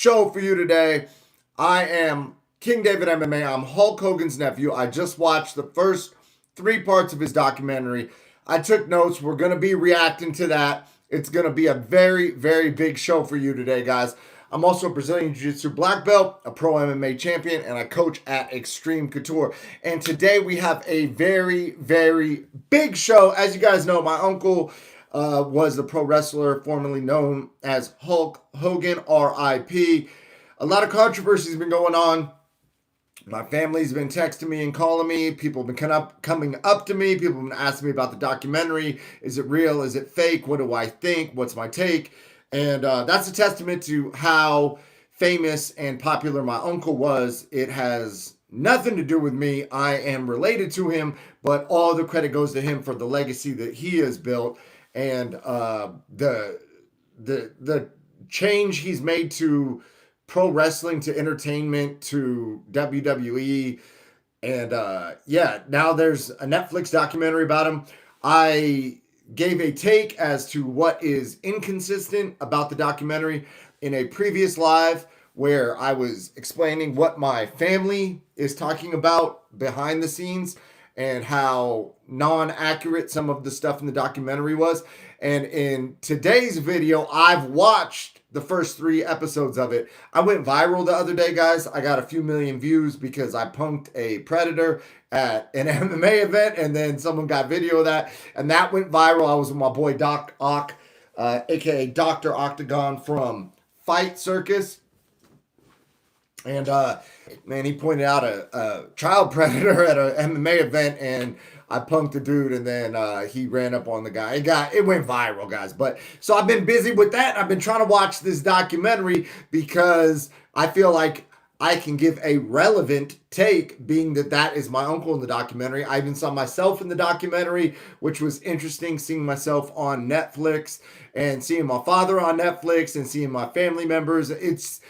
Show for you today. I am King David MMA. I'm Hulk Hogan's nephew. I just watched the first three parts of his documentary. I took notes. We're going to be reacting to that. It's going to be a very, very big show for you today, guys. I'm also a Brazilian Jiu Jitsu black belt, a pro MMA champion, and I coach at Extreme Couture. And today we have a very, very big show. As you guys know, my uncle was the pro wrestler formerly known as Hulk Hogan, RIP. A lot of controversies been going on. My family's been texting me and calling me. People have been coming up to me. People have been asking me about the documentary. Is it real? Is it fake? What do I think? What's my take? And that's a testament to how famous and popular my uncle was. It has nothing to do with me. I am related to him, but all the credit goes to him for the legacy that he has built and the change he's made to pro wrestling, to entertainment, to WWE. And yeah, now there's a Netflix documentary about him. I gave a take as to what is inconsistent about the documentary in a previous live where I was explaining what my family is talking about behind the scenes and how non-accurate some of the stuff in the documentary was. And in today's video, I've watched the first three episodes of it. I went viral the other day, guys. I got a few million views because I punked a predator at an MMA event, and then someone got video of that, and that went viral. I was with my boy Doc Ock, aka Dr. Octagon from Fight Circus. And man, he pointed out a child predator at an MMA event, and I punked the dude, and then he ran up on the guy. It went viral, guys. But so I've been busy with that. I've been trying to watch this documentary because I feel like I can give a relevant take, being that that is my uncle in the documentary. I even saw myself in the documentary, which was interesting, seeing myself on Netflix and seeing my father on Netflix and seeing my family members. It's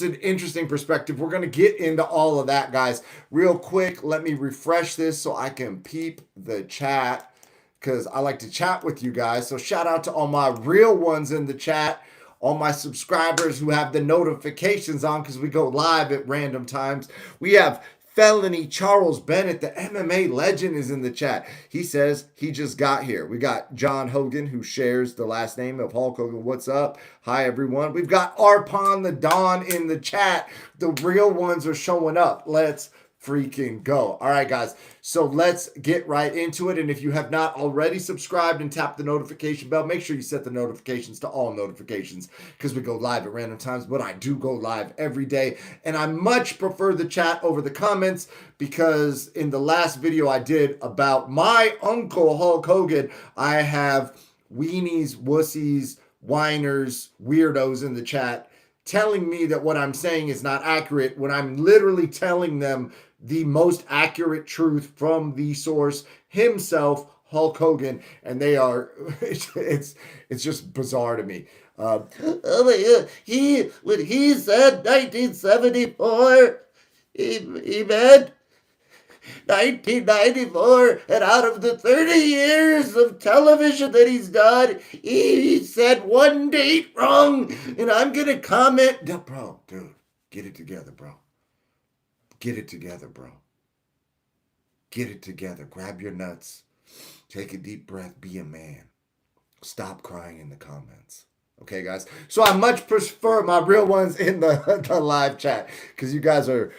an interesting perspective. We're going to get into all of that, guys. Real quick, let me refresh this so I can peep the chat because I like to chat with you guys. So shout out to all my real ones in the chat, all my subscribers who have the notifications on because we go live at random times. We have Felony Charles Bennett, the MMA legend, is in the chat. He says he just got here. We got John Hogan, who shares the last name of Hulk Hogan. What's up? Hi, everyone. We've got Arpon the Don in the chat. The real ones are showing up. Let's freaking go. All right, guys. So let's get right into it. And if you have not already subscribed and tapped the notification bell, make sure you set the notifications to all notifications because we go live at random times, but I do go live every day. And I much prefer the chat over the comments because in the last video I did about my uncle Hulk Hogan, I have weenies, wussies, whiners, weirdos in the chat telling me that what I'm saying is not accurate when I'm literally telling them the most accurate truth from the source himself, Hulk Hogan, and they are it's just bizarre to me. Oh my God. When he said 1974, he meant 1994, and out of the 30 years of television that he's done, he said one date wrong, and I'm gonna comment. Bro, dude, get it together, bro. Get it together, bro. Get it together. Grab your nuts. Take a deep breath. Be a man. Stop crying in the comments. Okay, guys? So I much prefer my real ones in the live chat because you guys are,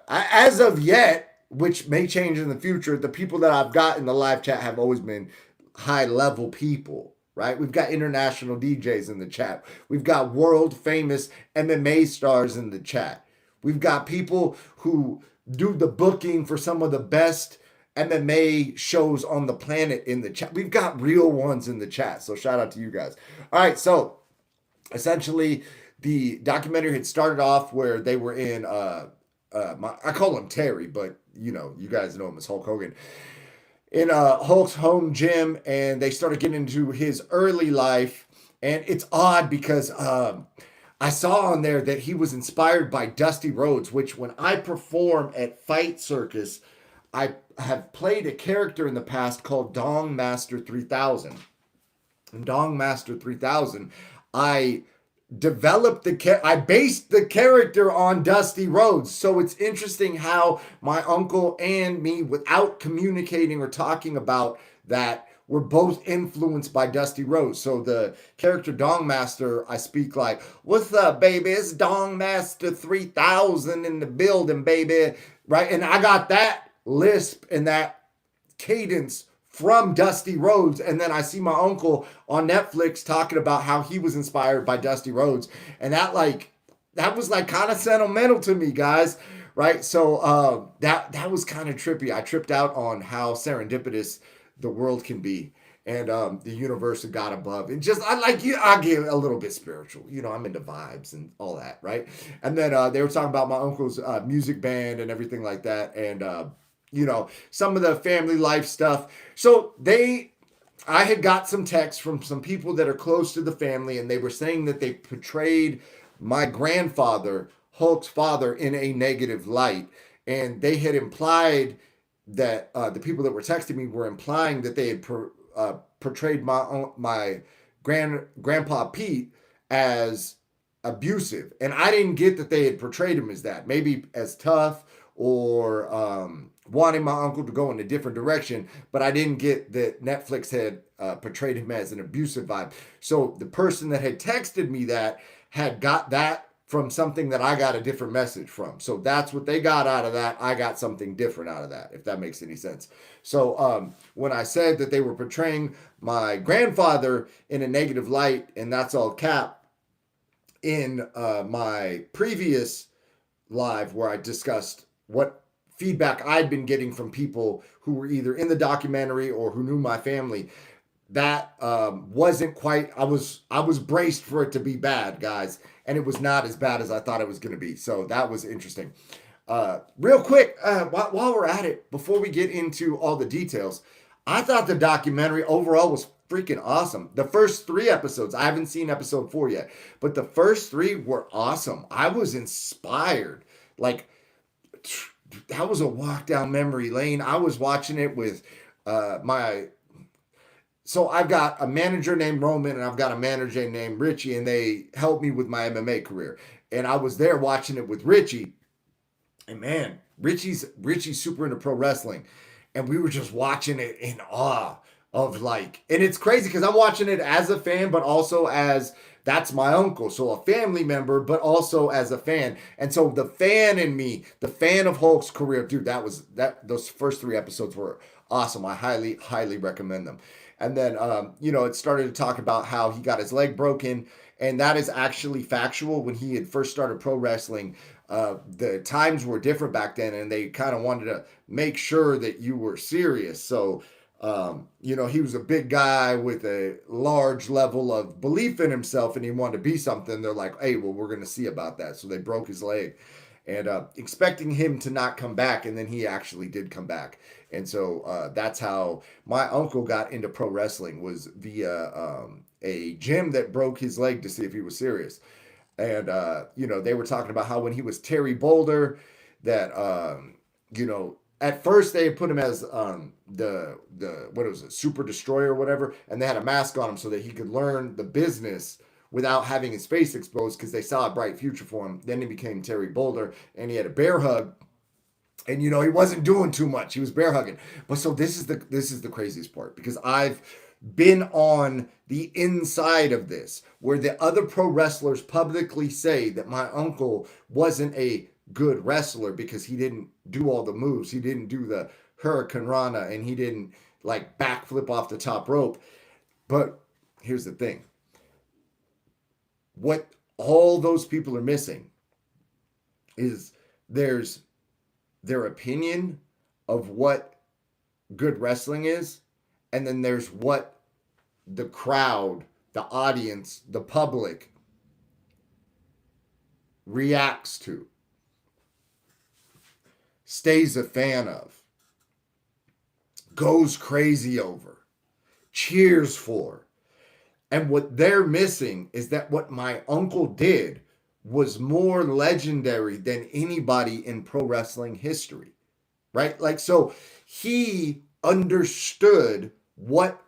as of yet, which may change in the future, the people that I've got in the live chat have always been high-level people, right? We've got international DJs in the chat. We've got world-famous MMA stars in the chat. We've got people who do the booking for some of the best MMA shows on the planet in the chat. We've got real ones in the chat. So shout out to you guys. All right. So essentially the documentary had started off where they were in, I call him Terry, but you know, you guys know him as Hulk Hogan, in Hulk's home gym. And they started getting into his early life. And it's odd because, I saw on there that he was inspired by Dusty Rhodes, which when I perform at Fight Circus, I have played a character in the past called Dong Master 3000. And Dong Master 3000, I developed I based the character on Dusty Rhodes. So it's interesting how my uncle and me, without communicating or talking about that, we're both influenced by Dusty Rhodes. So the character Dong Master, I speak like, "What's up, baby? It's Dong Master 3000 in the building, baby." Right? And I got that lisp and that cadence from Dusty Rhodes. And then I see my uncle on Netflix talking about how he was inspired by Dusty Rhodes. And that was like kind of sentimental to me, guys. Right. So that was kind of trippy. I tripped out on how serendipitous the world can be. And the universe of God above, and just I like you. I get a little bit spiritual, I'm into vibes and all that, right? And then they were talking about my uncle's music band and everything like that, and some of the family life stuff. So I had got some texts from some people that are close to the family, and they were saying that they portrayed my grandfather, Hulk's father, in a negative light. And they had implied that the people that were texting me were implying that they had portrayed my grandpa Pete as abusive, and I didn't get that they had portrayed him as that. Maybe as tough or wanting my uncle to go in a different direction, but I didn't get that Netflix had portrayed him as an abusive vibe. So the person that had texted me that had got that from something that I got a different message from. So that's what they got out of that. I got something different out of that, if that makes any sense. So when I said that they were portraying my grandfather in a negative light, and that's all cap, in my previous live where I discussed what feedback I'd been getting from people who were either in the documentary or who knew my family, that wasn't quite. I was braced for it to be bad, guys, and it was not as bad as I thought it was going to be. So that was interesting. Real quick, while we're at it, before we get into all the details, I thought the documentary overall was freaking awesome. The first 3 episodes, I haven't seen episode 4 yet, but the first 3 were awesome. I was inspired. Like, that was a walk down memory lane. I was watching it with so I've got a manager named Roman and I've got a manager named Richie, and they helped me with my MMA career. And I was there watching it with Richie, and man, Richie's super into pro wrestling, and we were just watching it in awe of like, and it's crazy because I'm watching it as a fan, but also as that's my uncle, so a family member, but also as a fan. And so the fan in me, the fan of Hulk's career, dude, those first 3 episodes were awesome. I highly recommend them. And then it started to talk about how he got his leg broken, and that is actually factual. When he had first started pro wrestling, the times were different back then, and they kind of wanted to make sure that you were serious. So he was a big guy with a large level of belief in himself, and he wanted to be something. They're like, hey, well, we're going to see about that. So they broke his leg, and expecting him to not come back, and then he actually did come back. And so that's how my uncle got into pro wrestling, was via a gym that broke his leg to see if he was serious. And they were talking about how when he was Terry Boulder, that at first they put him as the what was it, Super Destroyer or whatever, and they had a mask on him so that he could learn the business without having his face exposed, because they saw a bright future for him. Then he became Terry Boulder, and he had a bear hug, and he wasn't doing too much. He was bear hugging. But so this is the craziest part, because I've been on the inside of this, where the other pro wrestlers publicly say that my uncle wasn't a good wrestler because he didn't do all the moves. He didn't do the Hurricane Rana, and he didn't like backflip off the top rope. But here's the thing. What all those people are missing is there's their opinion of what good wrestling is, and then there's what the crowd, the audience, the public reacts to, stays a fan of, goes crazy over, cheers for. And what they're missing is that what my uncle did was more legendary than anybody in pro wrestling history, right? Like, so he understood what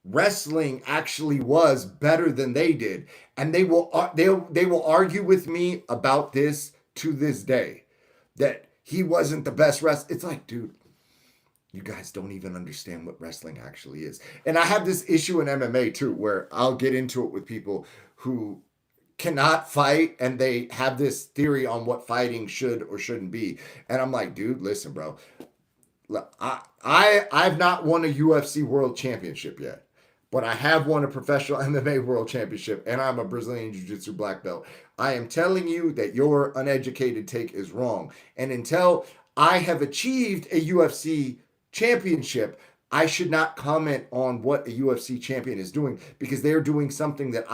wrestling actually was better than they did, and they will argue with me about this to this day, that he wasn't the best wrestler. It's like, dude, you guys don't even understand what wrestling actually is. And I have this issue in MMA too, where I'll get into it with people who cannot fight and they have this theory on what fighting should or shouldn't be. And I'm like, dude, listen, bro. I've not won a UFC World Championship yet, but I have won a professional MMA World Championship, and I'm a Brazilian Jiu-Jitsu black belt. I am telling you that your uneducated take is wrong. And until I have achieved a UFC championship, I should not comment on what a UFC champion is doing, because they're doing something that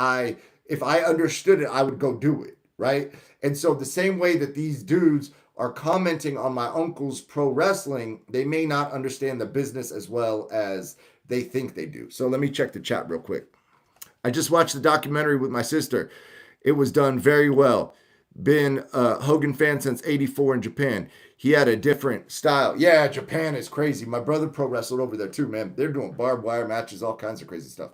if I understood it, I would go do it, right? And so the same way that these dudes are commenting on my uncle's pro wrestling, they may not understand the business as well as they think they do. So let me check the chat real quick. I just watched the documentary with my sister. It was done very well. Been a Hogan fan since '84 in Japan. He had a different style. Yeah, Japan is crazy. My brother pro wrestled over there too, man. They're doing barbed wire matches, all kinds of crazy stuff.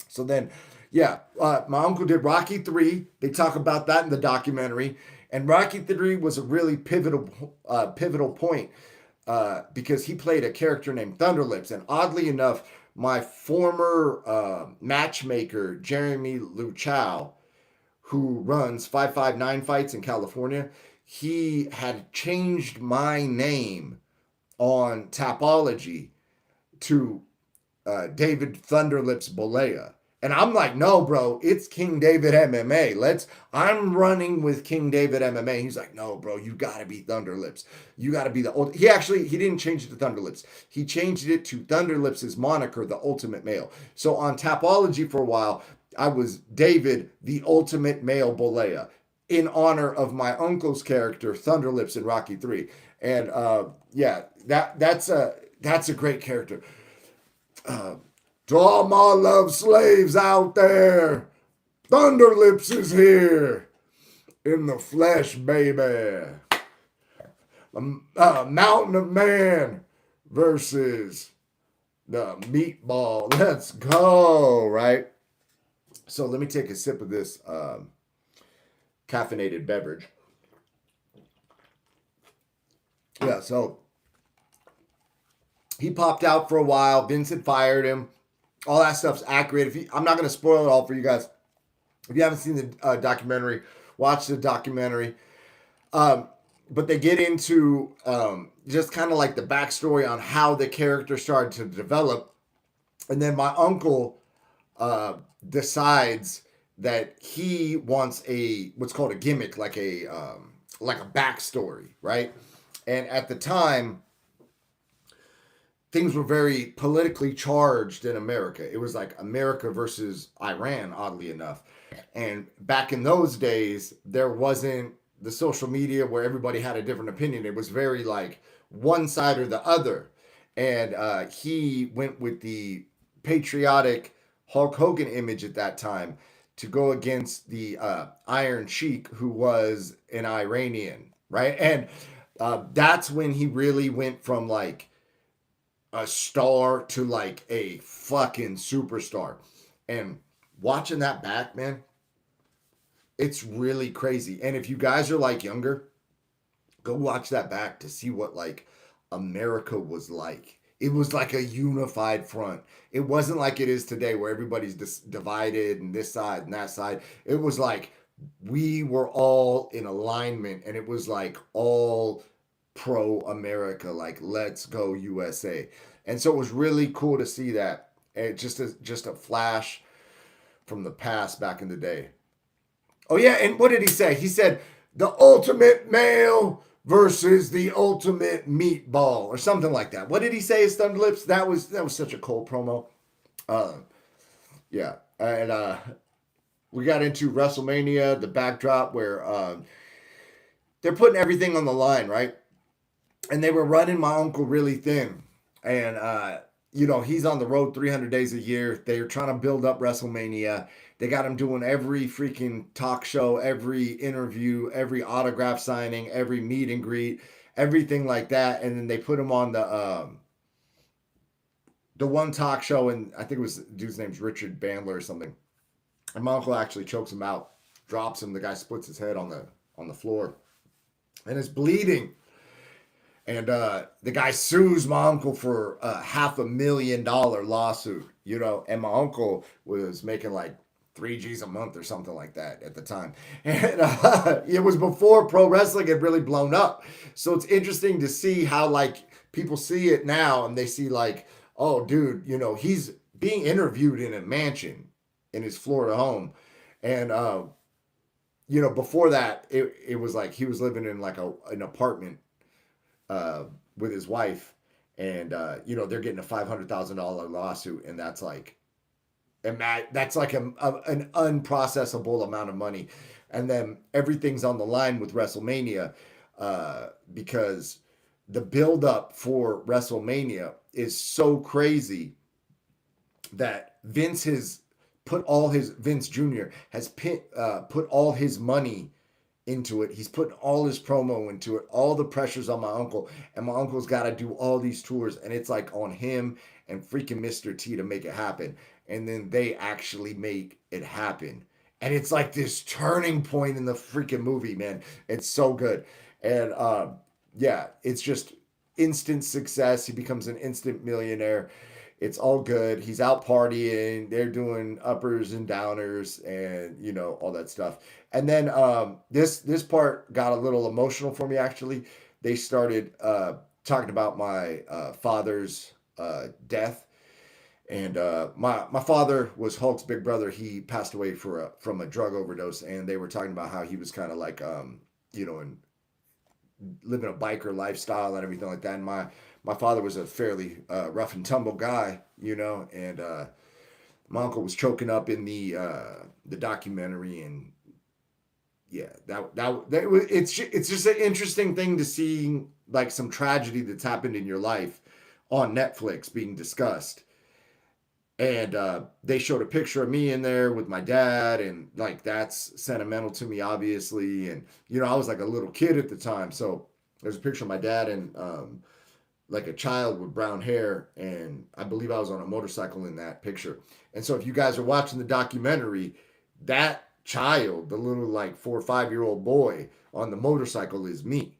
So then, yeah, my uncle did Rocky 3. They talk about that in the documentary. And Rocky 3 was a really pivotal point because he played a character named Thunderlips. And oddly enough, my former matchmaker, Jeremy Luchow, who runs 559 Fights in California, he had changed my name on Tapology to David Thunderlips Bolea. And I'm like, no, bro, it's King David MMA. I'm running with King David MMA. He's like, no, bro, you gotta be Thunderlips. You gotta be the old. He didn't change it to Thunderlips. He changed it to Thunderlips' moniker, the Ultimate Male. So on Tapology for a while, I was David, the Ultimate Male Bolea, in honor of my uncle's character, Thunderlips in Rocky 3. And yeah, that's a great character. To all my love slaves out there, Thunderlips is here in the flesh, baby. Mountain of Man versus the meatball. Let's go, right? So let me take a sip of this caffeinated beverage. Yeah, so he popped out for a while. Vincent fired him. All that stuff's accurate. I'm not going to spoil it all for you guys. If you haven't seen the documentary, watch the documentary. But they get into just kind of like the backstory on how the character started to develop. And then my uncle decides that he wants what's called a gimmick, like a backstory, right? And at the time, things were very politically charged in America. It was like America versus Iran, oddly enough. And back in those days, there wasn't the social media where everybody had a different opinion. It was very like one side or the other. And he went with the patriotic Hulk Hogan image at that time to go against the Iron Sheik, who was an Iranian, right? And that's when he really went from like a star to like a fucking superstar. And watching that back, man, it's really crazy. And if you guys are like younger, go watch that back to see what like America was like. It was like a unified front. It wasn't like it is today where everybody's divided and this side and that side. It was like we were all in alignment, and it was like all pro America, like let's go USA. And so it was really cool to see that. And just a flash from the past back in the day. Oh yeah, and what did he say? He said the ultimate male versus the ultimate meatball or something like that. What did he say? His Thunderlips? That was such a cool promo. Yeah, and we got into WrestleMania, the backdrop where they're putting everything on the line, right? And they were running my uncle really thin. And, he's on the road 300 days a year. They're trying to build up WrestleMania. They got him doing every freaking talk show, every interview, every autograph signing, every meet and greet, everything like that. And then they put him on the one talk show, and I think it was dude's name's Richard Bandler or something. And my uncle actually chokes him out, drops him. The guy splits his head on the floor, and is bleeding. And the guy sues my uncle for a $500,000 lawsuit, you know. And my uncle was making like 3 G's a month or something like that at the time. And it was before pro wrestling had really blown up. So it's interesting to see how like people see it now, and they see like, oh, dude, you know, he's being interviewed in a mansion in his Florida home. And you know, before that, it was like he was living in like an apartment uh, with his wife, and you know, they're getting a $500,000 lawsuit, and that's like, that's like an unprocessable amount of money, and then everything's on the line with WrestleMania, because the buildup for WrestleMania is so crazy that Vince Jr. has put all his money into it. He's putting all his promo into it. All the pressure's on my uncle, and my uncle's got to do all these tours, and it's like on him and freaking Mr. T to make it happen. And then they actually make it happen, and it's like this turning point in the freaking movie, man. It's so good, and yeah, it's just instant success. He becomes an instant millionaire. It's all good. He's out partying. They're doing uppers and downers, and you know, all that stuff. And then this part got a little emotional for me. Actually, they started talking about my father's death, and my father was Hulk's big brother. He passed away from a drug overdose, and they were talking about how he was kind of like you know, and living a biker lifestyle and everything like that. And my father was a fairly rough and tumble guy, you know, and my uncle was choking up in the documentary, and yeah, it's just an interesting thing to see like some tragedy that's happened in your life on Netflix being discussed. And they showed a picture of me in there with my dad, and like that's sentimental to me, obviously. And you know, I was like a little kid at the time, so there's a picture of my dad and like a child with brown hair, and I believe I was on a motorcycle in that picture. And so if you guys are watching the documentary, that child, the little like 4 or 5 year old boy on the motorcycle, is me.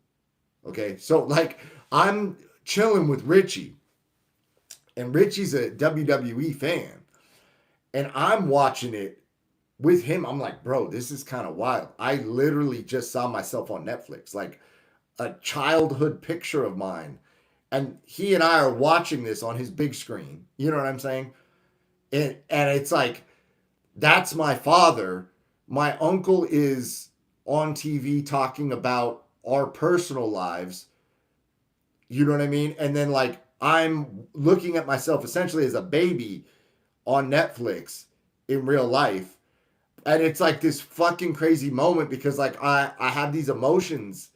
Okay, so like I'm chilling with Richie, and Richie's a WWE fan, and I'm watching it with him. I'm like, bro, this is kind of wild. I literally just saw myself on Netflix, like a childhood picture of mine, and he and I are watching this on his big screen. You know what I'm saying? And it's like, that's my father. My uncle is on TV talking about our personal lives. You know what I mean? And then like I'm looking at myself essentially as a baby on Netflix in real life. And it's like this fucking crazy moment because like I have these emotions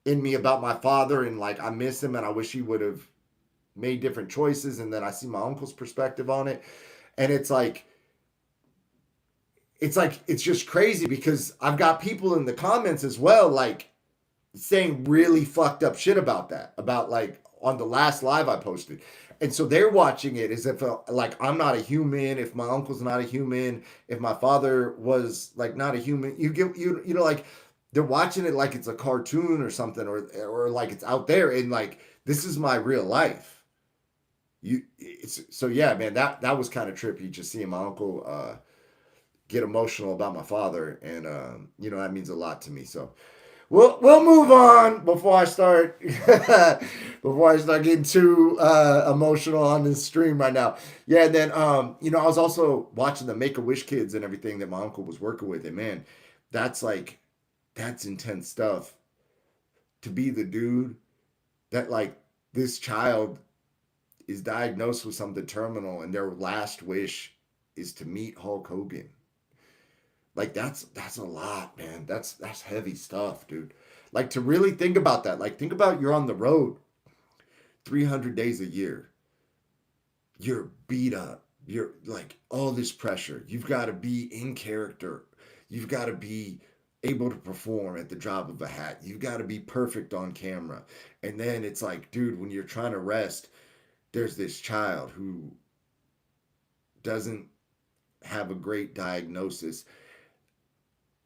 in me about my father, and like I miss him and I wish he would have made different choices, and then I see my uncle's perspective on it. And it's just crazy because I've got people in the comments as well, like saying really fucked up shit about that, about like on the last live I posted. And so they're watching it as if like I'm not a human, if my uncle's not a human, if my father was like not a human. You know, like they're watching it like it's a cartoon or something, or like it's out there, and like this is my real life. So yeah, man, that was kind of trippy, just seeing my uncle get emotional about my father, and you know, that means a lot to me. So we'll move on before I start getting too emotional on this stream right now. Yeah, and then you know, I was also watching the Make a Wish kids and everything that my uncle was working with, and man, that's like that's intense stuff. To be the dude that like this child is diagnosed with something terminal, and their last wish is to meet Hulk Hogan. Like that's a lot, man. That's heavy stuff, dude. Like to really think about that. Like think about you're on the road 300 days a year. You're beat up. You're like all this pressure. You've got to be in character. You've got to be able to perform at the drop of a hat. You've got to be perfect on camera. And then it's like, dude, when you're trying to rest, there's this child who doesn't have a great diagnosis.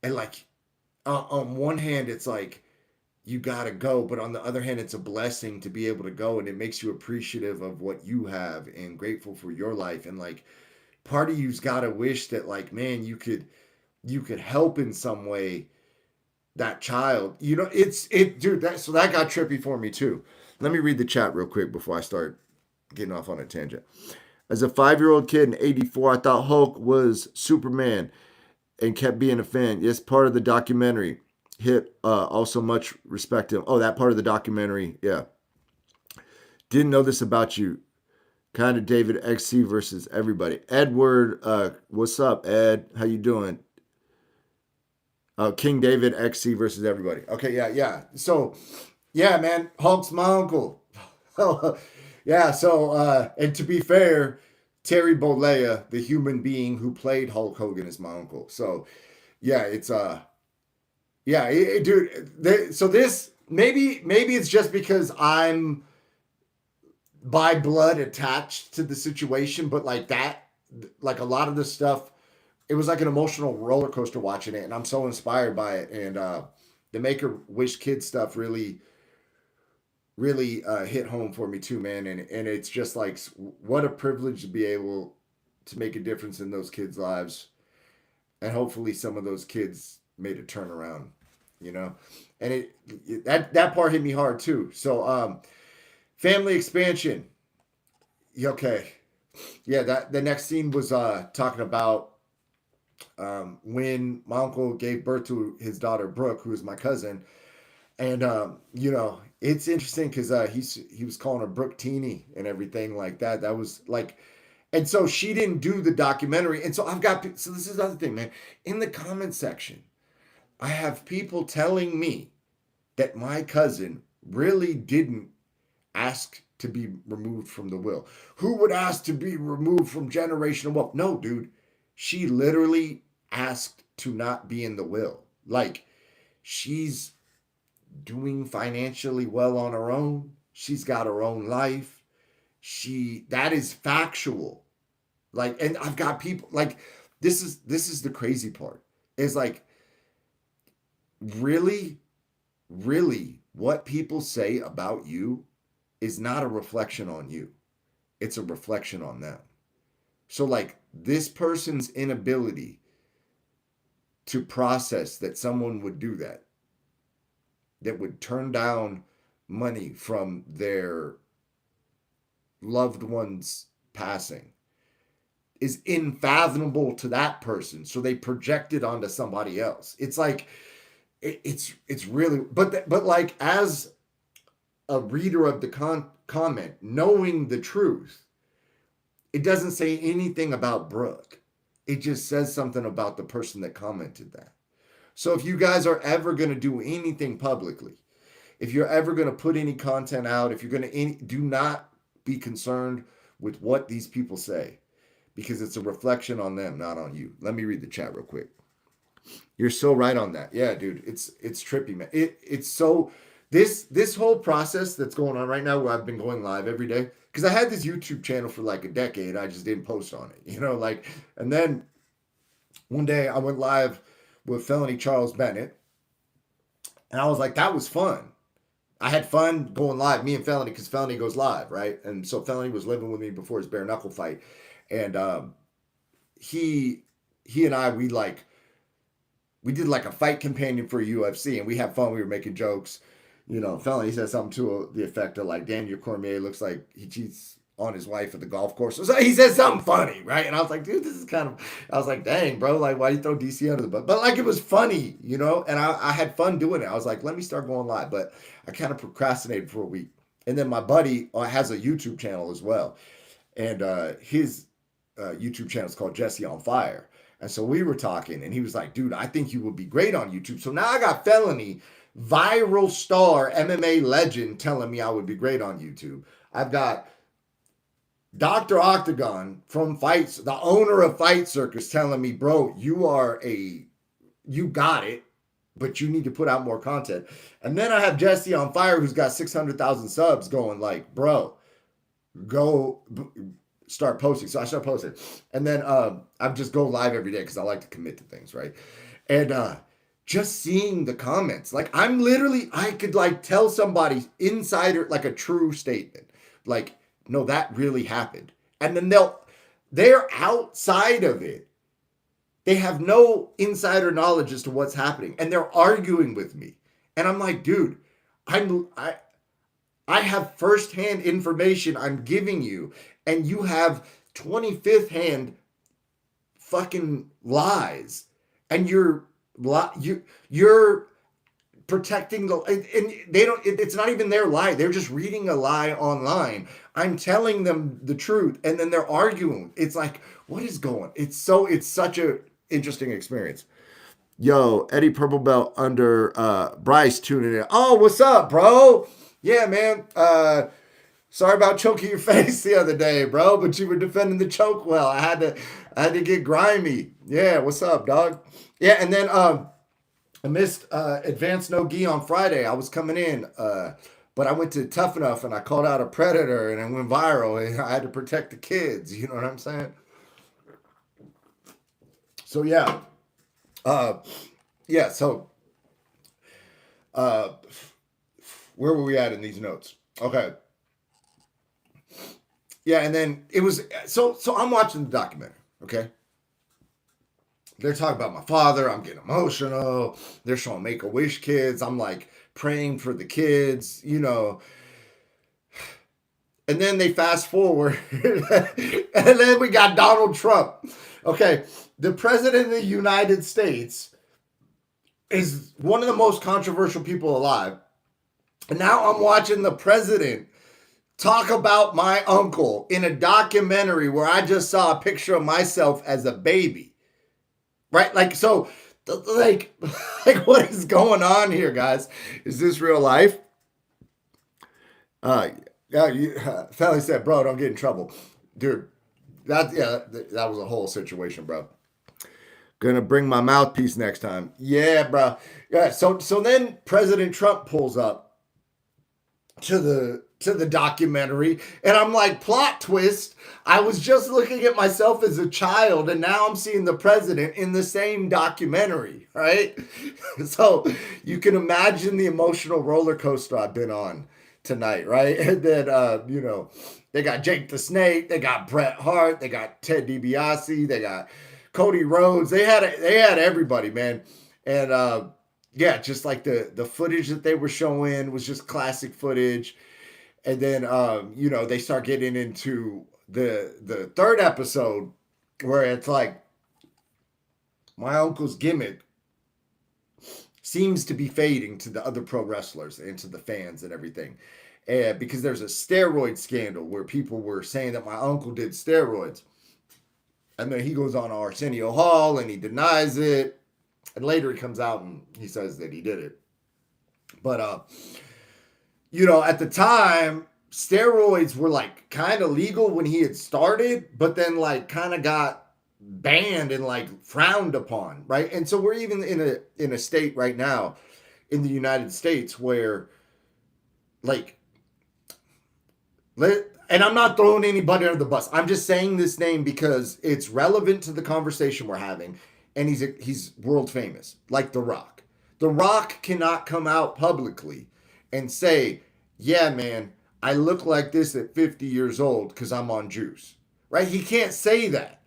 And like on one hand, it's like you gotta go, but on the other hand, it's a blessing to be able to go, and it makes you appreciative of what you have and grateful for your life. And like part of you's gotta wish that like, man, you could help in some way that child. Dude, that got trippy for me too. Let me read the chat real quick before I start getting off on a tangent. As a 5-year-old kid in '84, I thought Hulk was Superman and kept being a fan. Yes, part of the documentary. Hit also much respect to him. Oh, that part of the documentary, yeah. Didn't know this about you. Kind of David XC versus everybody. Edward, what's up, Ed? How you doing? King David XC versus everybody. Okay, yeah, yeah. So, yeah, man, Hulk's my uncle. Yeah, so and to be fair, Terry Bollea, the human being who played Hulk Hogan, is my uncle. So, yeah, it's yeah, dude. So this maybe it's just because I'm by blood attached to the situation, but like that, like a lot of this stuff, it was like an emotional roller coaster watching it, and I'm so inspired by it. And the Make a Wish Kids stuff really hit home for me too, man. And it's just like what a privilege to be able to make a difference in those kids' lives, and hopefully some of those kids made a turnaround, you know. And that part hit me hard too. So family expansion. Okay, yeah. That the next scene was talking about when my uncle gave birth to his daughter Brooke, who is my cousin. And it's interesting because he was calling her Brooke Teeny and everything like that. That was like, and so she didn't do the documentary. And so so this is the other thing, man. In the comment section, I have people telling me that my cousin really didn't ask to be removed from the will. Who would ask to be removed from generational wealth? No, dude. She literally asked to not be in the will. Like, she's doing financially well on her own. She's got her own life. That is factual. Like, and I've got people like this is the crazy part. Is like really, really what people say about you is not a reflection on you. It's a reflection on them. So like this person's inability to process that someone would do that would turn down money from their loved one's passing is unfathomable to that person. So they project it onto somebody else. It's like it's really but like as a reader of the comment, knowing the truth, it doesn't say anything about Brooke. It just says something about the person that commented that. So if you guys are ever going to do anything publicly, if you're ever going to put any content out, if you're going to, do not be concerned with what these people say, because it's a reflection on them, not on you. Let me read the chat real quick. You're so right on that. Yeah, dude, it's trippy, man. It's so this whole process that's going on right now, where I've been going live every day, because I had this YouTube channel for like a decade. I just didn't post on it, like, and then one day I went live with Felony Charles Bennett, and I was like, that was fun. I had fun going live, me and Felony, because Felony goes live, right? And so Felony was living with me before his bare knuckle fight, and he and I we did like a fight companion for UFC, and we had fun. We were making jokes. Felony said something to the effect of like, Daniel Cormier looks like he cheats on his wife at the golf course. So he said something funny, right? And I was like, dude, this is I was like, dang, bro, like, why you throw DC under the bus? But like, it was funny, and I had fun doing it. I was like, let me start going live. But I kind of procrastinated for a week. And then my buddy has a YouTube channel as well. And his YouTube channel is called Jesse on Fire. And so we were talking, and he was like, dude, I think you would be great on YouTube. So now I got Felony, viral star, MMA legend, telling me I would be great on YouTube. I've got Dr. Octagon from Fights, the owner of Fight Circus, telling me, bro, you got it, but you need to put out more content. And then I have Jesse on Fire, who's got 600,000 subs, going like, bro, go start posting. So I start posting, and then I just go live every day because I like to commit to things, right? And just seeing the comments, like I'm literally, I could like tell somebody insider, like a true statement, like, no, that really happened, and then they're outside of it. They have no insider knowledge as to what's happening, and they're arguing with me, and I'm like, dude, I have firsthand information I'm giving you, and you have 25th hand fucking lies, and you're protecting the, and they don't, it's not even their lie, they're just reading a lie online. I'm telling them the truth, and then they're arguing. It's like, what is going, it's such a interesting experience. Yo, Eddie Purple Belt under Bryce tuning in. Oh, what's up, bro? Yeah, man. Sorry about choking your face the other day, bro, but you were defending the choke well. I had to get grimy. Yeah, what's up, dog? Yeah, and then I missed advanced no gi on Friday. I was coming in, but I went to Tough Enough and I called out a predator and it went viral, and I had to protect the kids. You know what I'm saying? So yeah, uh, yeah. So uh, where were we at in these notes? Okay. Yeah, and then it was, so I'm watching the documentary, okay? They're talking about my father. I'm getting emotional. They're showing Make a Wish kids. I'm like praying for the kids, you know. And then they fast forward, and then we got Donald Trump. Okay, the president of the United States is one of the most controversial people alive. And now I'm watching the president talk about my uncle in a documentary where I just saw a picture of myself as a baby. Right? Like, so, like, like what is going on here, guys? Is this real life? Uh, yeah, Felly said, bro, don't get in trouble. Dude, that was a whole situation, bro. Gonna bring my mouthpiece next time. Yeah, bro. Yeah, so then President Trump pulls up to the documentary, and I'm like, plot twist. I was just looking at myself as a child, and now I'm seeing the president in the same documentary, right? So you can imagine the emotional roller coaster I've been on tonight, right? And then they got Jake the Snake, they got Bret Hart, they got Ted DiBiase, they got Cody Rhodes. They had everybody, man. And yeah, just like the footage that they were showing was just classic footage. And then they start getting into the third episode where it's like my uncle's gimmick seems to be fading to the other pro wrestlers and to the fans and everything. And because there's a steroid scandal where people were saying that my uncle did steroids. And then he goes on Arsenio Hall and he denies it. And later he comes out and he says that he did it. But at the time, steroids were like kind of legal when he had started, but then like kind of got banned and like frowned upon, right? And so we're even in a state right now in the United States where like and I'm not throwing anybody under the bus. I'm just saying this name because it's relevant to the conversation we're having, and he's world famous, like The Rock. The Rock cannot come out publicly and say, yeah, man, I look like this at 50 years old because I'm on juice, right? He can't say that.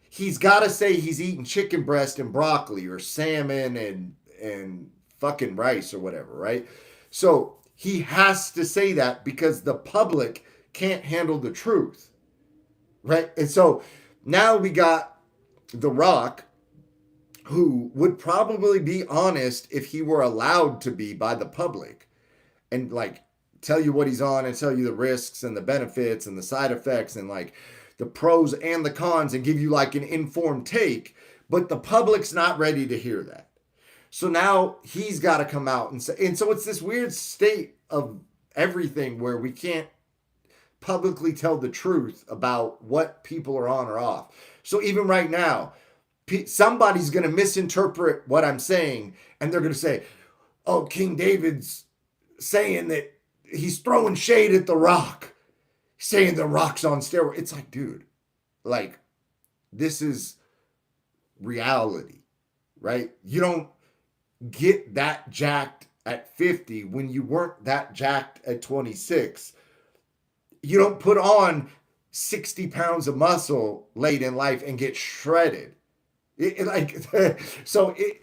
He's got to say he's eating chicken breast and broccoli or salmon and fucking rice or whatever, right? So he has to say that because the public can't handle the truth, right? And so now we got The Rock, who would probably be honest if he were allowed to be by the public and like tell you what he's on and tell you the risks and the benefits and the side effects and like the pros and the cons and give you like an informed take, but the public's not ready to hear that. So now he's got to come out and say, and so it's this weird state of everything where we can't publicly tell the truth about what people are on or off. So even right now, somebody's going to misinterpret what I'm saying, and they're going to say, oh, King David's saying that he's throwing shade at The Rock, saying The Rock's on steroids. It's like, dude, like, this is reality, right? You don't get that jacked at 50 when you weren't that jacked at 26. You don't put on 60 pounds of muscle late in life and get shredded. Like, so it,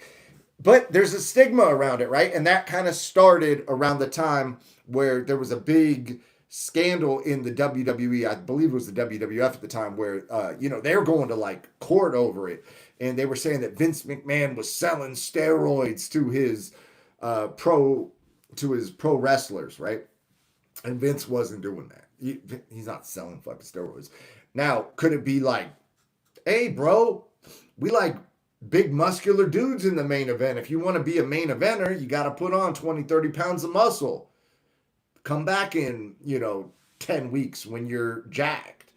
but there's a stigma around it, right? And that kind of started around the time where there was a big scandal in the WWE. I believe it was the WWF at the time, where they were going to like court over it, and they were saying that Vince McMahon was selling steroids to his pro wrestlers, right? And Vince wasn't doing that. He's not selling fucking steroids. Now, could it be like, hey, bro, we like big muscular dudes in the main event. If you want to be a main eventer, you got to put on 20, 30 pounds of muscle. Come back in, 10 weeks when you're jacked.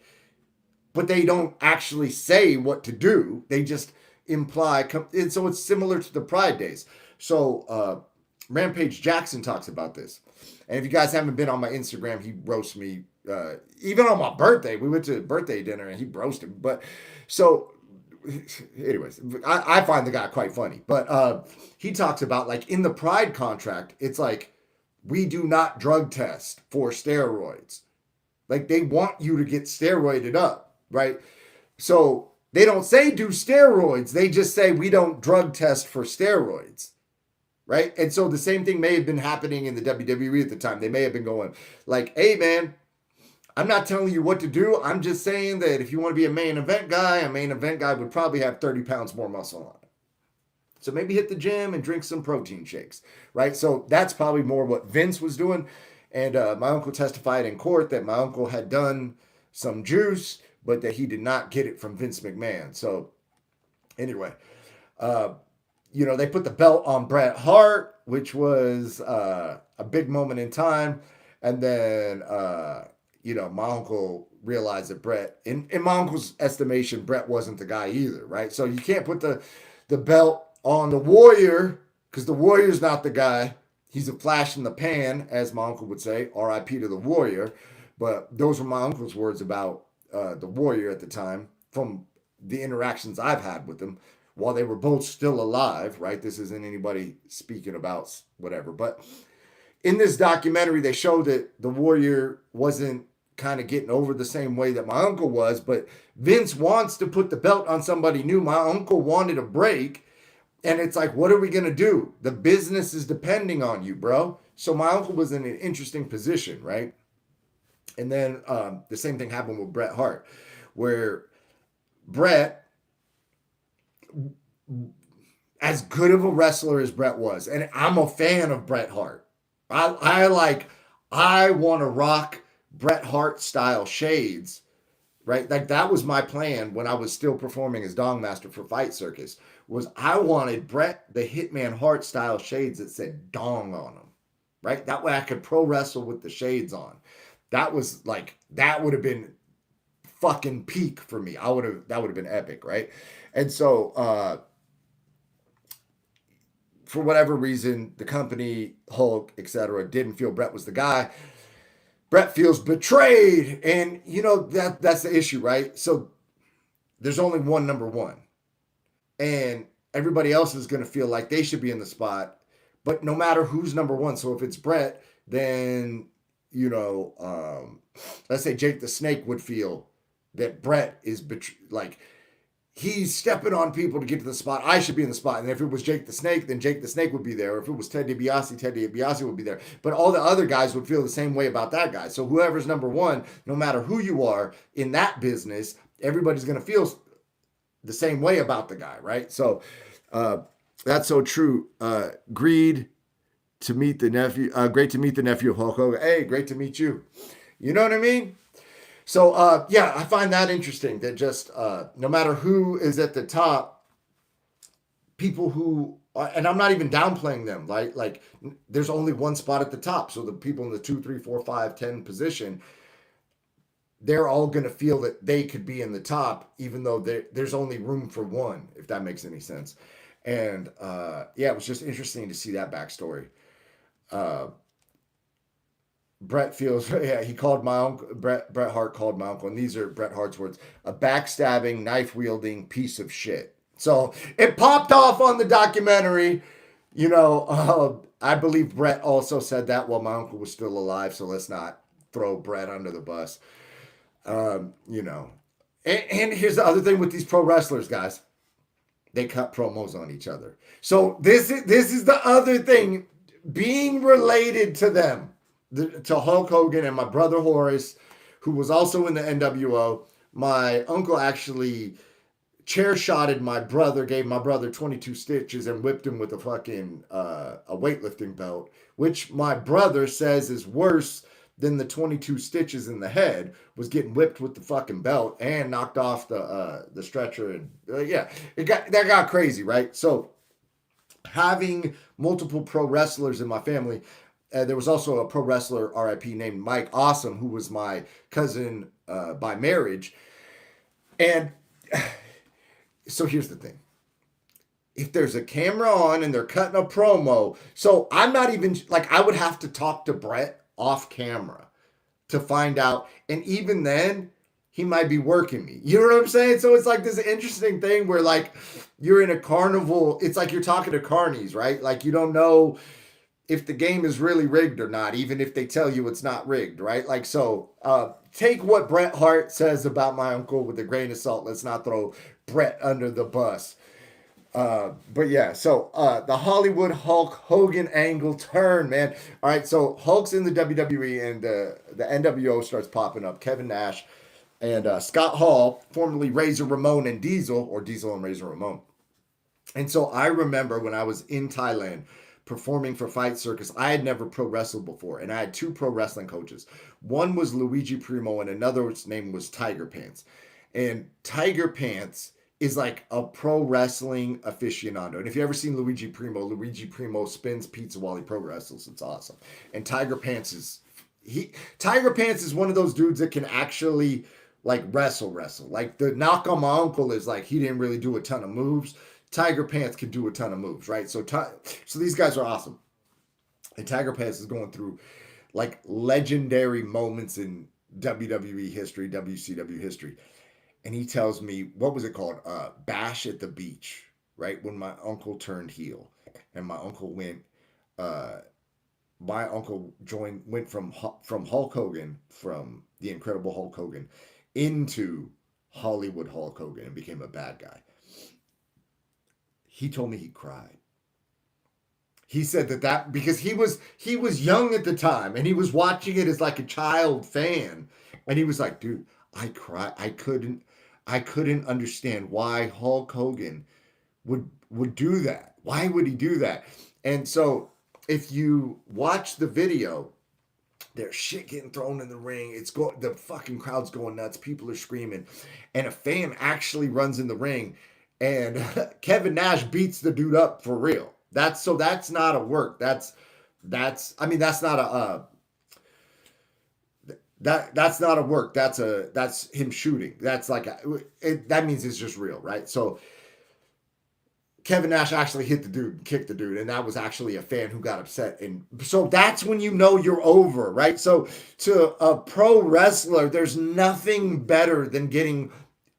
But they don't actually say what to do. They just imply. And so it's similar to the Pride Days. So Rampage Jackson talks about this. And if you guys haven't been on my Instagram, he roasts me. Even on my birthday, we went to a birthday dinner and he roasted me. But so, anyways, I find the guy quite funny. But he talks about, like, in the Pride contract, it's like, we do not drug test for steroids. Like, they want you to get steroided up, right? So they don't say do steroids. They just say we don't drug test for steroids. Right? And so the same thing may have been happening in the WWE at the time. They may have been going like, hey, man, I'm not telling you what to do. I'm just saying that if you want to be a main event guy would probably have 30 pounds more muscle on it. So maybe hit the gym and drink some protein shakes, right? So that's probably more what Vince was doing. And my uncle testified in court that my uncle had done some juice, but that he did not get it from Vince McMahon. So anyway, they put the belt on Bret Hart, which was a big moment in time. And then, my uncle realized that Bret, in my uncle's estimation, Bret wasn't the guy either, right? So you can't put the belt on the Warrior, because the Warrior's not the guy. He's a flash in the pan, as my uncle would say, R.I.P. to the Warrior. But those were my uncle's words about the Warrior at the time, from the interactions I've had with him, while they were both still alive, right? This isn't anybody speaking about whatever. But in this documentary, they show that the Warrior wasn't kind of getting over the same way that my uncle was, but Vince wants to put the belt on somebody new. My uncle wanted a break, and it's like, what are we going to do? The business is depending on you, bro. So my uncle was in an interesting position, right? And then the same thing happened with Bret Hart, where Bret, as good of a wrestler as Bret was, and I'm a fan of Bret Hart. I want to rock Bret Hart style shades, right? Like, that was my plan when I was still performing as Dong Master for Fight Circus, was I wanted Bret the Hitman Hart style shades that said Dong on them, right? That way I could pro wrestle with the shades on. That was like, that would have been fucking peak for me. That would have been epic, right? And so for whatever reason, the company, Hulk, etc., didn't feel Bret was the guy. Bret feels betrayed, and that's the issue, right? So there's only one number one, and everybody else is going to feel like they should be in the spot, but no matter who's number one. So if it's Bret, then let's say Jake the Snake would feel that Bret is like, he's stepping on people to get to the spot. I should be in the spot. And if it was Jake the Snake, then Jake the Snake would be there. Or if it was Ted DiBiase would be there. But all the other guys would feel the same way about that guy. So whoever's number one, no matter who you are in that business, everybody's going to feel the same way about the guy, right? So that's so true. Greed to meet the nephew. Great to meet the nephew of Hulk Hogan. Hey, great to meet you. You know what I mean? So, I find that interesting, that just no matter who is at the top, people who, and I'm not even downplaying them, right? Like, there's only one spot at the top. So the people in the 2, 3, 4, 5, 10 position, they're all going to feel that they could be in the top, even though there's only room for one, if that makes any sense. And it was just interesting to see that backstory. Bret feels, yeah, he called my uncle, Bret Hart called my uncle, and these are Bret Hart's words, a backstabbing, knife wielding piece of shit. So it popped off on the documentary. I believe Bret also said that while my uncle was still alive, so let's not throw Bret under the bus. Um, you know, and here's the other thing with these pro wrestlers, guys. They cut promos on each other. So this is the other thing, being related to them, to Hulk Hogan and my brother Horace, who was also in the NWO. My uncle actually chair shotted my brother, gave my brother 22 stitches, and whipped him with a fucking a weightlifting belt, which my brother says is worse than the 22 stitches in the head, was getting whipped with the fucking belt and knocked off the stretcher. And yeah, that got crazy, right? So having multiple pro wrestlers in my family, there was also a pro wrestler, RIP, named Mike Awesome, who was my cousin by marriage. And so here's the thing. If there's a camera on and they're cutting a promo, so I'm not even, like, I would have to talk to Bret off camera to find out. And even then, he might be working me. You know what I'm saying? So it's like this interesting thing where, like, you're in a carnival. It's like you're talking to carnies, right? Like, you don't know if the game is really rigged or not, even if they tell you it's not rigged, right? Like, so take what Bret Hart says about my uncle with a grain of salt. Let's not throw Bret under the bus. But yeah, so the Hollywood Hulk Hogan angle turn, man. All right, so Hulk's in the WWE and the NWO starts popping up. Kevin Nash and Scott Hall, formerly Razor Ramon and Diesel, or Diesel and Razor Ramon. And so I remember when I was in Thailand performing for Fight Circus, I had never pro wrestled before, and I had two pro wrestling coaches. One was Luigi Primo, and another's name was Tiger Pants. And Tiger Pants is like a pro wrestling aficionado. And if you ever seen Luigi Primo spins pizza while he pro wrestles. It's awesome. And Tiger Pants is one of those dudes that can actually like wrestle. Like the knock on my uncle is like he didn't really do a ton of moves. Tiger Pants can do a ton of moves, right? So these guys are awesome. And Tiger Pants is going through like legendary moments in WWE history, WCW history. And he tells me, what was it called? Bash at the Beach, right? When my uncle turned heel. And my uncle went from Hulk Hogan, from the Incredible Hulk Hogan, into Hollywood Hulk Hogan and became a bad guy. He told me he cried. He said that because he was young at the time and he was watching it as like a child fan, and he was like, dude, I cried. I couldn't understand why Hulk Hogan would do that. Why would he do that? And so if you watch the video, there's shit getting thrown in the ring. The fucking crowd's going nuts. People are screaming, and a fan actually runs in the ring, and Kevin Nash beats the dude up for real. That's not a work. That's not a that's not a work. That's him shooting. That's like that means it's just real, right? So Kevin Nash actually hit the dude, kicked the dude, and that was actually a fan who got upset. And so that's when you know you're over, right? So to a pro wrestler, there's nothing better than getting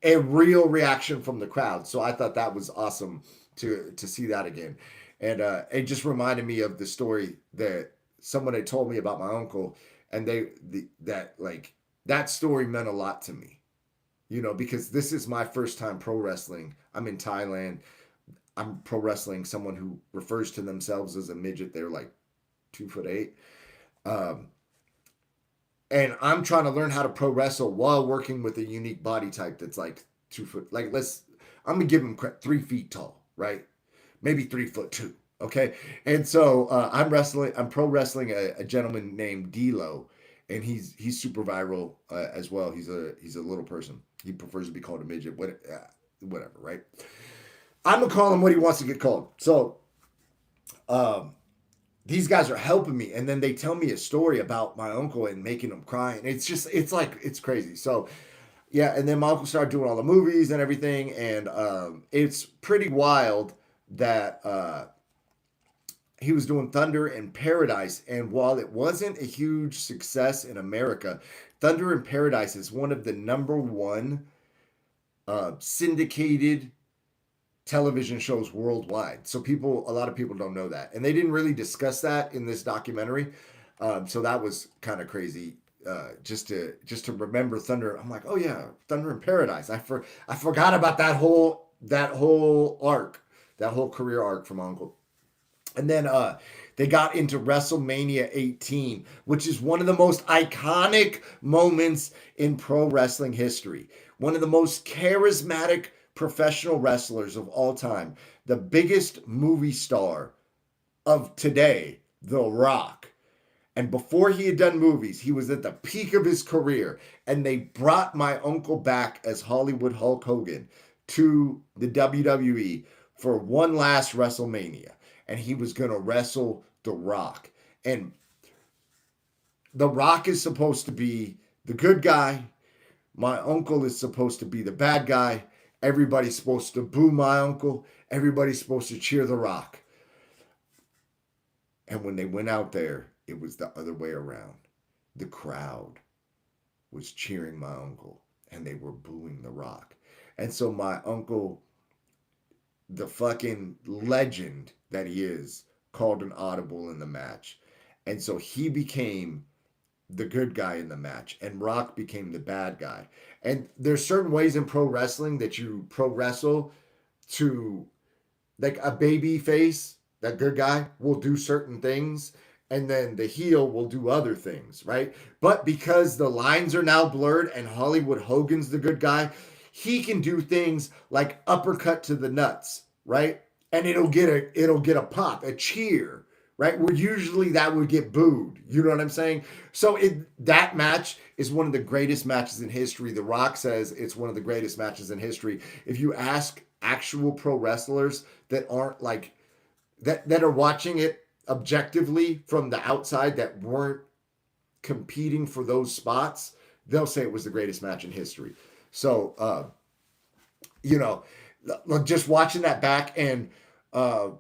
a real reaction from the crowd. So I thought that was awesome to see that again. And it just reminded me of the story that someone had told me about my uncle, and that story meant a lot to me, because this is my first time pro wrestling. I'm in Thailand. I'm pro wrestling someone who refers to themselves as a midget. They're like 2'8", and I'm trying to learn how to pro wrestle while working with a unique body type that's like 2 foot. Like I'm gonna give him 3 feet tall, right? Maybe 3'2". Okay, and so I'm pro wrestling a gentleman named D'Lo, and he's super viral as well. He's a little person. He prefers to be called a midget. Whatever, right? I'm gonna call him what he wants to get called. So, these guys are helping me, and then they tell me a story about my uncle and making him cry, and it's crazy. So, yeah, and then my uncle started doing all the movies and everything, and it's pretty wild that he was doing Thunder in Paradise, and while it wasn't a huge success in America, Thunder in Paradise is one of the number one syndicated television shows worldwide. So a lot of people don't know that, and they didn't really discuss that in this documentary. So that was kind of crazy. Just to remember Thunder, I'm like, oh yeah, Thunder in Paradise. I forgot about that whole arc, that whole career arc from Uncle. And then they got into WrestleMania 18, which is one of the most iconic moments in pro wrestling history. One of the most charismatic professional wrestlers of all time. The biggest movie star of today, The Rock. And before he had done movies, he was at the peak of his career. And they brought my uncle back as Hollywood Hulk Hogan to the WWE for one last WrestleMania. And he was going to wrestle The Rock. And The Rock is supposed to be the good guy. My uncle is supposed to be the bad guy. Everybody's supposed to boo my uncle. Everybody's supposed to cheer The Rock. And when they went out there, it was the other way around. The crowd was cheering my uncle, and they were booing The Rock. And so my uncle, the fucking legend that he is, called an audible in the match. And so he became the good guy in the match, and Rock became the bad guy. And there's certain ways in pro wrestling that you pro wrestle to, like, a baby face, that good guy will do certain things, and then the heel will do other things, right? But because the lines are now blurred and Hollywood Hogan's the good guy, he can do things like uppercut to the nuts, right? And it'll get a pop, a cheer, right? Where usually that would get booed. You know what I'm saying? So that match is one of the greatest matches in history. The Rock says it's one of the greatest matches in history. If you ask actual pro wrestlers that aren't like that are watching it objectively from the outside, that weren't competing for those spots, they'll say it was the greatest match in history. So you know, just watching that back, and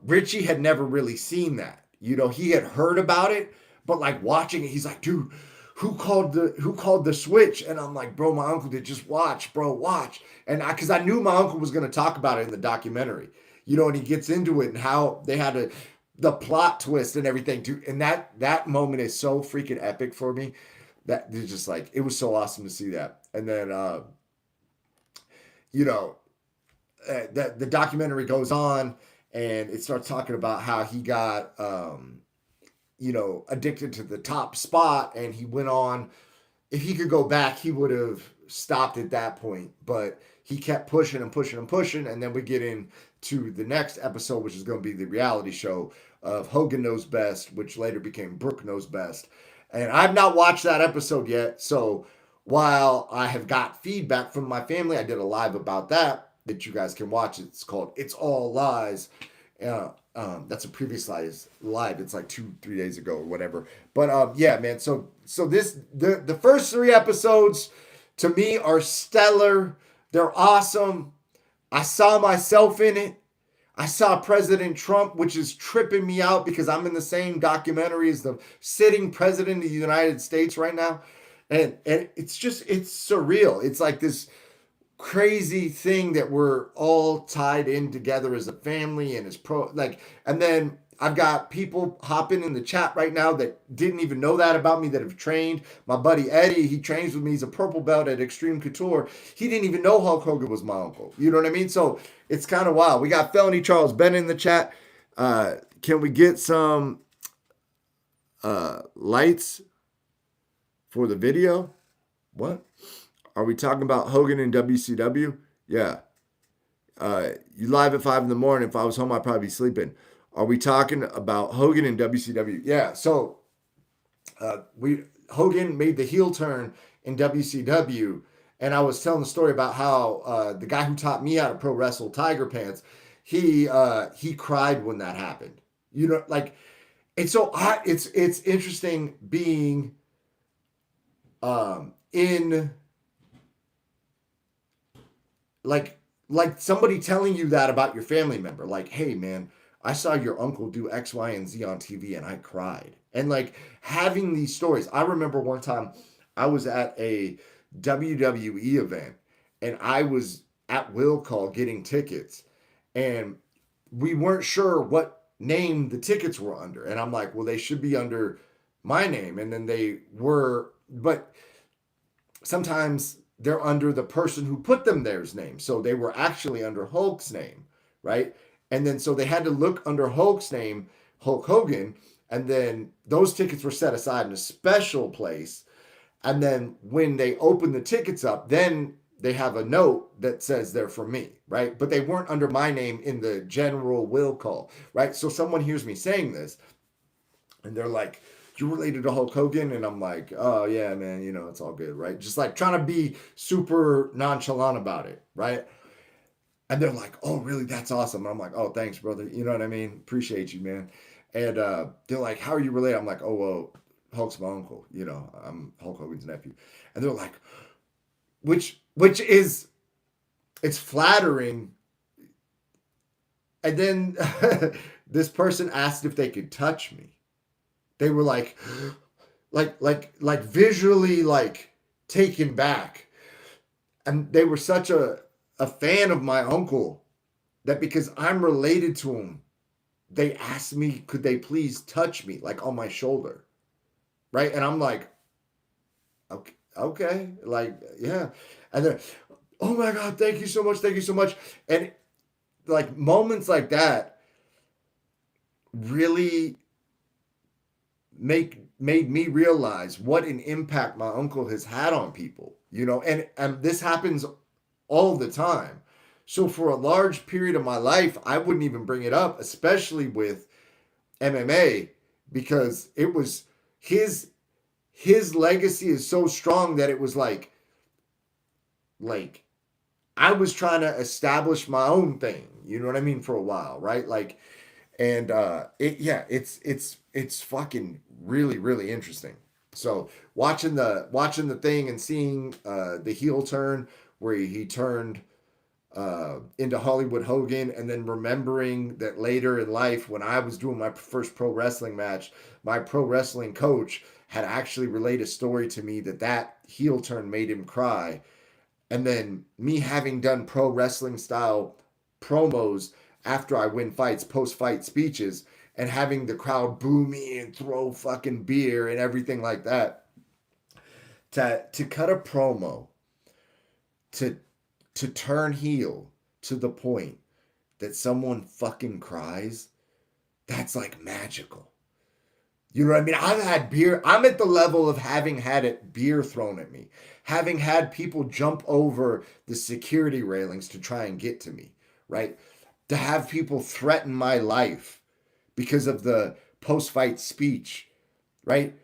Richie had never really seen that. You know, he had heard about it, but like watching it, he's like, dude, who called the switch? And I'm like, bro, my uncle did. Just watch, bro, watch. And because I knew my uncle was going to talk about it in the documentary, you know, and he gets into it and how they had the plot twist and everything too. And that moment is so freaking epic for me. That it's just like, it was so awesome to see that. And then you know, the documentary goes on, and it starts talking about how he got addicted to the top spot, and he went on. If he could go back, he would have stopped at that point, but he kept pushing and pushing and pushing. And then we get into the next episode, which is going to be the reality show of Hogan Knows Best, which later became Brooke Knows Best. And I've not watched that episode yet. So while I have got feedback from my family, I did a live about that you guys can watch. It's called It's All Lies. That's a previous live. It's like 2-3 days ago or whatever. But yeah, man. So the first 3 episodes to me are stellar. They're awesome. I saw myself in it. I saw President Trump, which is tripping me out because I'm in the same documentary as the sitting president of the United States right now. And it's surreal. It's like this crazy thing that we're all tied in together as a family and as and then I've got people hopping in the chat right now that didn't even know that about me, that have trained. My buddy Eddie, he trains with me. He's a purple belt at Extreme Couture. He didn't even know Hulk Hogan was my uncle. You know what I mean? So it's kind of wild. We got Felony Charles Ben in the chat. Can we get some lights for the video? What? Are we talking about Hogan and WCW? Yeah. You live at 5 in the morning. If I was home, I'd probably be sleeping. Are we talking about Hogan and WCW? Yeah. So Hogan made the heel turn in WCW, and I was telling the story about how the guy who taught me how to pro wrestle, Tiger Pants, he cried when that happened. You know, like, and so it's interesting being in. Like somebody telling you that about your family member. Like, hey, man, I saw your uncle do X, Y, and Z on TV and I cried. And like having these stories, I remember one time I was at a WWE event and I was at will call getting tickets and we weren't sure what name the tickets were under. And I'm like, well, they should be under my name. And then they were, but sometimes they're under the person who put them there's name. So they were actually under Hulk's name, right? And then so they had to look under Hulk's name, Hulk Hogan, and then those tickets were set aside in a special place. And then when they open the tickets up, then they have a note that says they're for me, right? But they weren't under my name in the general will call, right? So someone hears me saying this and they're like, you related to Hulk Hogan? And I'm like, oh yeah, man, you know, it's all good, right? Just like trying to be super nonchalant about it, right? And they're like, oh, really? That's awesome. And I'm like, oh, thanks, brother. You know what I mean? Appreciate you, man. And they're like, how are you related? I'm like, oh, well, Hulk's my uncle. You know, I'm Hulk Hogan's nephew. And they're like, which is, it's flattering. And then this person asked if they could touch me. They were like visually like taken back. And they were such a fan of my uncle that because I'm related to him, they asked me, could they please touch me like on my shoulder? Right. And I'm like, okay, like, yeah. And then, oh my God, thank you so much. Thank you so much. And like moments like that really made me realize what an impact my uncle has had on people, you know, and this happens all the time. So for a large period of my life, I wouldn't even bring it up, especially with MMA, because it was his legacy is so strong that it was like I was trying to establish my own thing, you know what I mean, for a while, right? Like and it's fucking really interesting. So watching the thing and seeing the heel turn where he turned into Hollywood Hogan, and then remembering that later in life when I was doing my first pro wrestling match, my pro wrestling coach had actually relayed a story to me that heel turn made him cry, and then me having done pro wrestling style promos after I win fights, post fight speeches, and having the crowd boo me and throw fucking beer and everything like that. To cut a promo, to turn heel to the point that someone fucking cries, that's like magical. You know what I mean? I've had beer. I'm at the level of having had beer thrown at me, having had people jump over the security railings to try and get to me, right? To have people threaten my life because of the post-fight speech, right?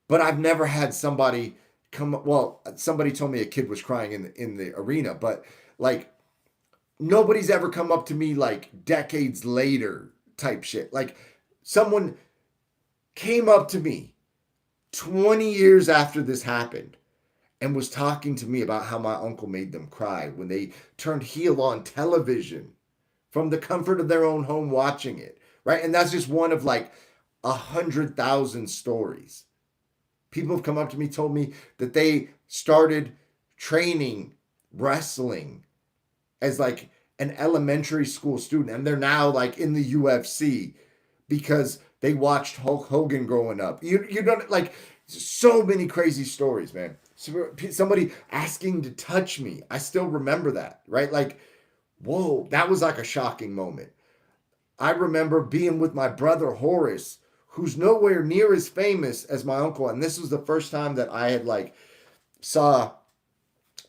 But I've never had somebody somebody told me a kid was crying in the arena, but like nobody's ever come up to me like decades later type shit. Like someone came up to me 20 years after this happened and was talking to me about how my uncle made them cry when they turned heel on television from the comfort of their own home watching it, right? And that's just one of like 100,000 stories. People have come up to me, told me that they started training wrestling as like an elementary school student, and they're now like in the UFC because they watched Hulk Hogan growing up. You don't like so many crazy stories, man. Somebody asking to touch me. I still remember that, right? Like, whoa, that was like a shocking moment. I remember being with my brother Horace, who's nowhere near as famous as my uncle. And this was the first time that I had like saw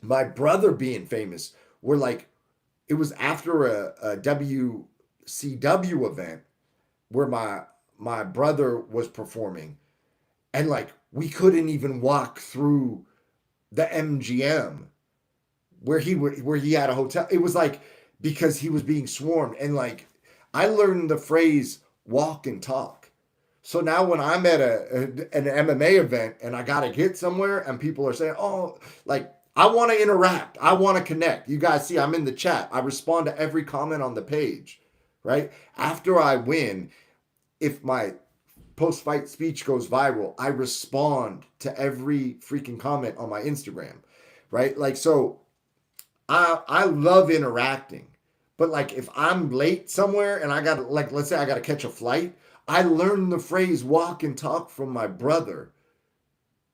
my brother being famous. Where like it was after a WCW event where my brother was performing, and like we couldn't even walk through the MGM where he had a hotel. It was like because he was being swarmed, and like I learned the phrase walk and talk. So now when I'm at an MMA event and I gotta get somewhere and people are saying, oh, like I want to interact, I want to connect. You guys see I'm in the chat. I respond to every comment on the page, right? After I win, if my post-fight speech goes viral, I respond to every freaking comment on my Instagram, right? Like, so I love interacting, but like if I'm late somewhere and I got, like, let's say I got to catch a flight, I learned the phrase walk and talk from my brother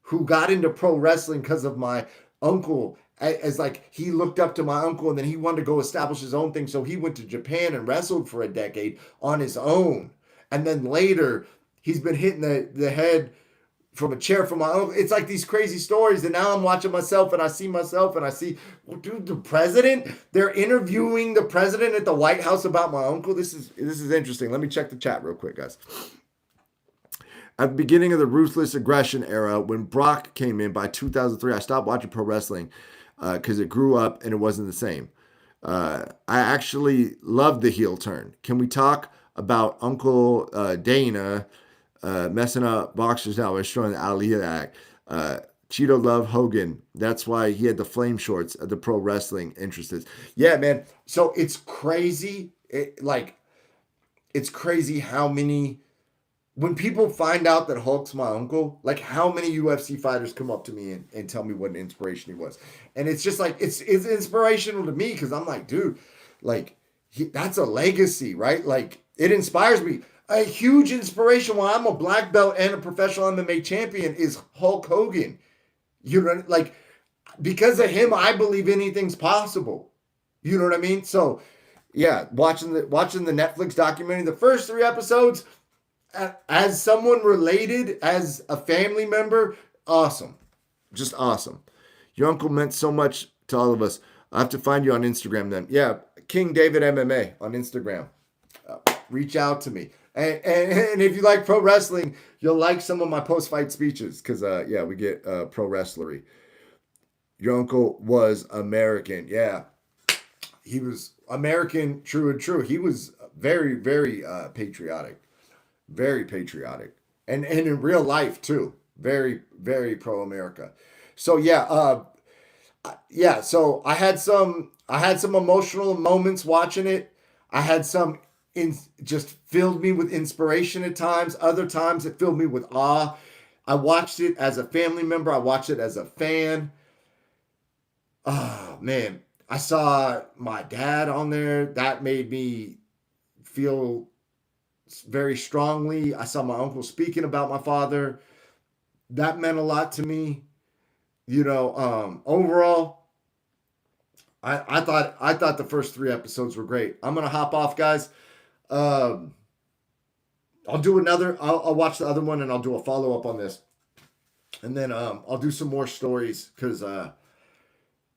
who got into pro wrestling because of my uncle. As like he looked up to my uncle and then he wanted to go establish his own thing. So he went to Japan and wrestled for a decade on his own. And then later he's been hitting the head from a chair from my uncle. It's like these crazy stories. And now I'm watching myself and I see myself and I see, well, dude, the president, they're interviewing the president at the White House about my uncle. This is interesting. Let me check the chat real quick, guys. At the beginning of the Ruthless Aggression era, when Brock came in by 2003, I stopped watching pro wrestling because it grew up and it wasn't the same. I actually loved the heel turn. Can we talk about Uncle Dana messing up boxers now, destroying the Aliyah Act? Cheeto loved Hogan. That's why he had the flame shorts at the pro wrestling interests. Yeah, man. So it's crazy. It's crazy how many, when people find out that Hulk's my uncle, like how many UFC fighters come up to me and tell me what an inspiration he was. And it's just like, it's inspirational to me because I'm like, dude, like that's a legacy, right? Like it inspires me. A huge inspiration while I'm a black belt and a professional MMA champion is Hulk Hogan. You know, like because of him, I believe anything's possible. You know what I mean? So yeah, watching the Netflix documentary, the first 3 episodes, as someone related, as a family member, awesome. Just awesome. Your uncle meant so much to all of us. I have to find you on Instagram then. Yeah, King David MMA on Instagram. Reach out to me. And if you like pro wrestling, you'll like some of my post-fight speeches because, yeah, we get pro wrestlery. Your uncle was American. Yeah, he was American, true and true. He was very, very patriotic. Very patriotic. And in real life, too. Very, very pro-America. So, yeah, so I had some emotional moments watching it. I had some just filled me with inspiration at times. Other times it filled me with awe. I watched it as a family member. I watched it as a fan. Oh man, I saw my dad on there. That made me feel very strongly. I saw my uncle speaking about my father. That meant a lot to me. You know, overall, I thought the first 3 episodes were great. I'm gonna hop off, guys. Um, I'll do another. I'll watch the other one and I'll do a follow up on this, and then I'll do some more stories because I'm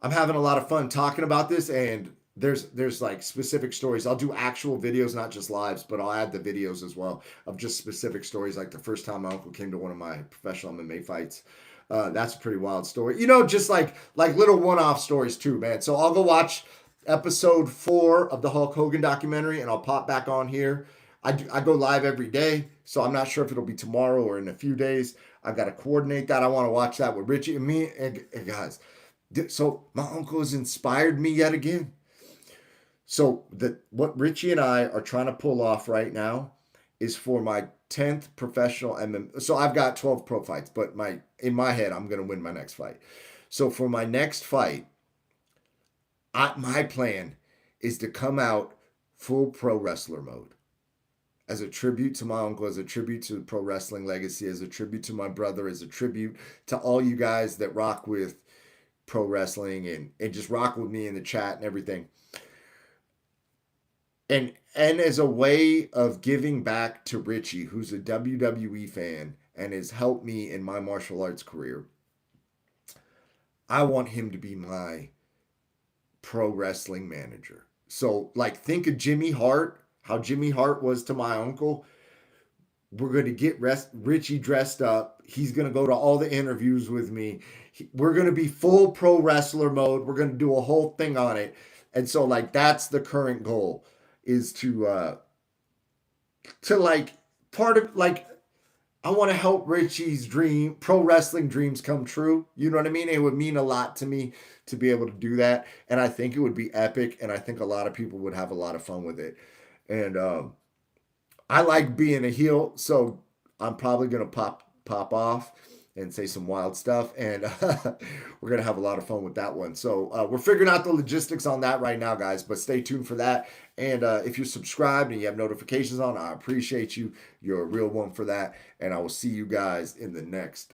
having a lot of fun talking about this. And there's like specific stories. I'll do actual videos, not just lives, but I'll add the videos as well of just specific stories. Like the first time my uncle came to one of my professional MMA fights. That's a pretty wild story. You know, just like little one-off stories too, man. So I'll go watch episode 4 of the Hulk Hogan documentary and I'll pop back on here. I go live every day, so I'm not sure if it'll be tomorrow or in a few days. I've got to coordinate that. I want to watch that with Richie and me and guys. So my uncle has inspired me yet again. So what Richie and I are trying to pull off right now is for my 10th professional MMA. So I've got 12 pro fights, but in my head, I'm going to win my next fight. So for my next fight, my plan is to come out full pro wrestler mode as a tribute to my uncle, as a tribute to the pro wrestling legacy, as a tribute to my brother, as a tribute to all you guys that rock with pro wrestling and just rock with me in the chat and everything. And as a way of giving back to Richie, who's a WWE fan and has helped me in my martial arts career, I want him to be my pro wrestling manager. So like think of Jimmy Hart, how Jimmy Hart was to my uncle. We're going to get Richie dressed up. He's going to go to all the interviews with me. We're going to be full pro wrestler mode. We're going to do a whole thing on it. And so like that's the current goal, is to like part of like I want to help Richie's pro wrestling dreams come true. You know what I mean? It would mean a lot to me to be able to do that. And I think it would be epic. And I think a lot of people would have a lot of fun with it. And I like being a heel, so I'm probably gonna pop off and say some wild stuff, and we're gonna have a lot of fun with that one. So we're figuring out the logistics on that right now, guys. But stay tuned for that. And if you're subscribed and you have notifications on, I appreciate you. You're a real one for that. And I will see you guys in the next